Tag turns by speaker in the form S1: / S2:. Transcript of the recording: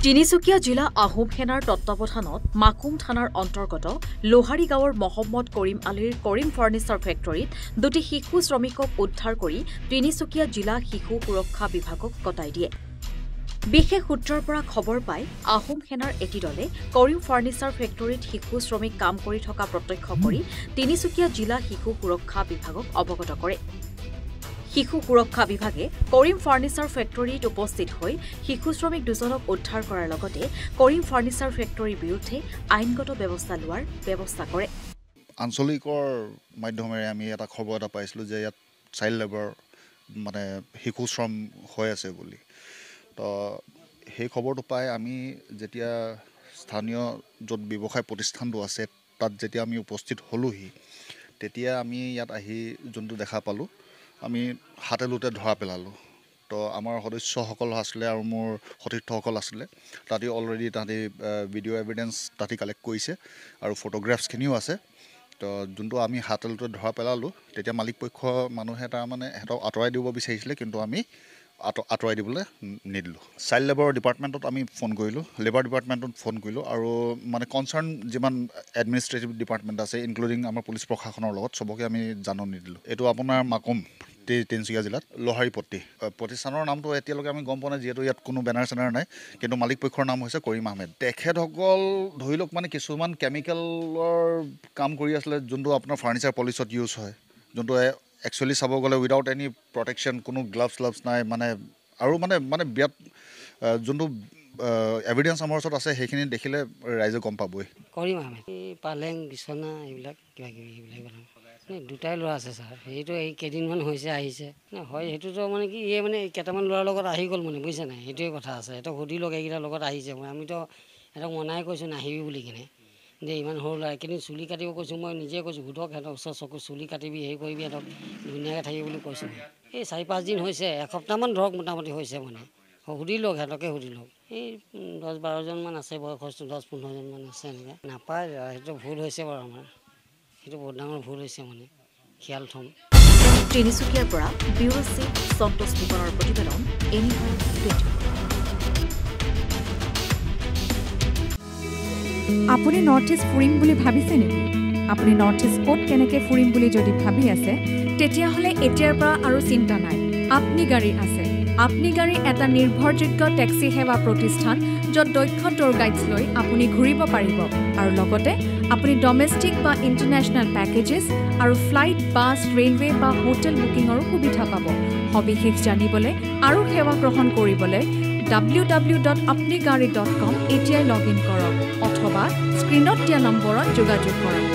S1: তিনিচুকীয়া জিলা আহোম সেনাৰ তত্বাৱধানত মাকুম থানাৰ অন্তৰ্গত লোহাৰী গাঁৱৰ মহম্মদ কৰিম আলীৰ কৰিম ফাৰ্ণিচাৰ ফেক্টৰীত দুটি শিশু শ্ৰমিকক উদ্ধাৰ কৰি তিনিচুকীয়া জিলা শিশু সুৰক্ষা বিভাগক গতাই দিয়ে। বিশেষ সূত্ৰৰ পৰা খবৰ পাই আহোম সেনাৰ এটি দলে কৰিম ফাৰ্ণিচাৰ ফেক্টৰীত শিশু শ্ৰমিক কাম কৰি থকা প্ৰত্যক্ষ কৰি তিনিচুকীয়া জিলা শিশু সুৰক্ষা বিভাগক অৱগত কৰে। শিশু সুৰক্ষা বিভাগে কৰিম ফাৰ্ণিচাৰ ফেক্টৰীত উপস্থিত হৈ শিশু শ্ৰমিক দুজনক উদ্ধাৰ কৰাৰ লগতে কৰিম ফাৰ্ণিচাৰ ফেক্টৰীৰ বিৰুদ্ধে আইনগত ব্যৱস্থা লোৱাৰ ব্যৱস্থা কৰে।
S2: আঞ্চলিকৰ মাধ্যমেৰে আমি এটা খবৰ এটা পাইছিলোঁ যে ইয়াত চাইল্ড লেবাৰ মানে শিশু শ্ৰম হৈ আছে বুলি। তো সেই খবৰটো পাই আমি যেতিয়া স্থানীয় য'ত ব্যৱসায় প্ৰতিষ্ঠানটো আছে তাত যেতিয়া আমি উপস্থিত হ'লোহি, তেতিয়া আমি ইয়াত আহি যোনটো দেখা পালোঁ, আমি হাতে লোতে ধৰা পেলালোঁ। তো আমাৰ সদস্যসকল আছিলে আৰু মোৰ সতীৰ্থসকল আছিলে, তাতে অলৰেডি তাহাঁতি ভিডিঅ' এভিডেঞ্চ তাহাঁতি কালেক্ট কৰিছে আৰু ফটোগ্ৰাফছখিনিও আছে। তো যোনটো আমি হাতে লোতে ধৰা পেলালোঁ, তেতিয়া মালিক পক্ষ মানুহে তাৰমানে সিহঁতক আঁতৰাই দিব বিচাৰিছিলে, কিন্তু আমি আঁতৰাই দিবলৈ নিদিলোঁ। চাইল্ড লেবাৰ ডিপাৰ্টমেণ্টত আমি ফোন কৰিলোঁ, লেবাৰ ডিপাৰ্টমেণ্টত ফোন কৰিলোঁ আৰু মানে কনচাৰ্ণ যিমান এডমিনিষ্ট্ৰেটিভ ডিপাৰ্টমেণ্ট আছে ইনক্লুডিং আমাৰ পুলিচ প্ৰশাসনৰ লগত চবকে আমি জাননী দিলোঁ। এইটো আপোনাৰ মাকুম তিনিচুকীয়া জিলাত লোহাৰীপট্টি প্ৰতিষ্ঠানৰ নামটো এতিয়ালৈকে আমি গম পোৱা নাই, যিহেতু ইয়াত কোনো বেনাৰ চেনাৰ নাই, কিন্তু মালিক পক্ষৰ নাম হৈছে কৰিম আহমেদ। তেখেতসকল ধৰি লওক মানে কিছুমান কেমিকেলৰ কাম কৰি আছিলে, যোনটো আপোনাৰ ফাৰ্ণিচাৰ পলিচত ইউজ হয়, যোনটো একচুৱেলি চাব গ'লে উইদাউট এনি প্ৰটেকশ্যন, কোনো গ্লাভছ নাই মানে, আৰু মানে বিয়াত যোনটো এভিডেঞ্চ আমাৰ ওচৰত আছে সেইখিনি দেখিলে ৰাইজে গম পাবই।
S3: কৰিম আহমেদ পালেং বিচনা এইবিলাক কিবা কিবি সেইবিলাক দুটাই ল'ৰা আছে ছাৰ। সেইটো এই কেইদিনমান হৈছে আহিছে হয়, সেইটোতো মানে কি এই মানে কেইটামান ল'ৰাৰ লগত আহি গ'ল মানে, বুজিছে নাই, সেইটোৱে কথা আছে। সিহঁতক সুধি লওক, এইকেইটাৰ লগত আহিছে। আমিতো সিহঁতক মনাই কৈছোঁ নাহিবি বুলি কিনে, যে ইমান সৰু ল'ৰা এইকেইদিন চুলি কাটিব কৈছোঁ, মই নিজে কৈছোঁ সোধক সিহঁতক, ওচৰ চকু চুলি কাটিবি, হেৰি কৰিবি, সিহঁতক ধুনীয়াকৈ থাকিব বুলি কৈছোঁ। এই 4-5 দিন হৈছে, এসপ্তাহমান ধৰক মোটামুটি হৈছে মানে। সুধি লওক, সিহঁতকে সুধি লওক। এই 10-12জনমান আছে, বয়সস্থ 10-15জনমান আছে এনেকৈ। নাপায়, সেইটো ভুল হৈছে বাৰু আমাৰ, সেইটো বহুত ডাঙৰ ভুল হৈছে মানে, খিয়াল থ'ম।
S1: তিনিচুকীয়াৰ পৰা ব্যুৰো চিফ সন্তোষ ফুকনৰ প্ৰতিবেদন, এনিহাউ ভিডিঅ'।
S4: আপুনি নৰ্থ ইষ্ট ফুৰিম বুলি ভাবিছে নেকি? আপুনি নৰ্থ ইষ্ট ক'ত কেনেকৈ ফুৰিম বুলি যদি ভাবি আছে, তেতিয়াহ'লে এতিয়াৰ পৰা আৰু চিন্তা নাই। আপনি গাড়ী আছে। আপনি গাড়ী এটা নিৰ্ভৰযোগ্য টেক্সি সেৱা প্ৰতিষ্ঠান, য'ত দক্ষ টুৰ গাইডছ লৈ আপুনি ঘূৰিব পাৰিব আৰু লগতে আপুনি ডমেষ্টিক বা ইণ্টাৰনেশ্যনেল পেকেজেছ আৰু ফ্লাইট, বাছ, ৰেলৱে বা হোটেল বুকিঙৰো সুবিধা পাব। সবিশেষ জানিবলৈ আৰু সেৱা গ্ৰহণ কৰিবলৈ www.apnigari.com এতিয়াই লগ ইন কৰক অথবা স্ক্ৰীণত দিয়া নম্বৰত যোগাযোগ কৰক।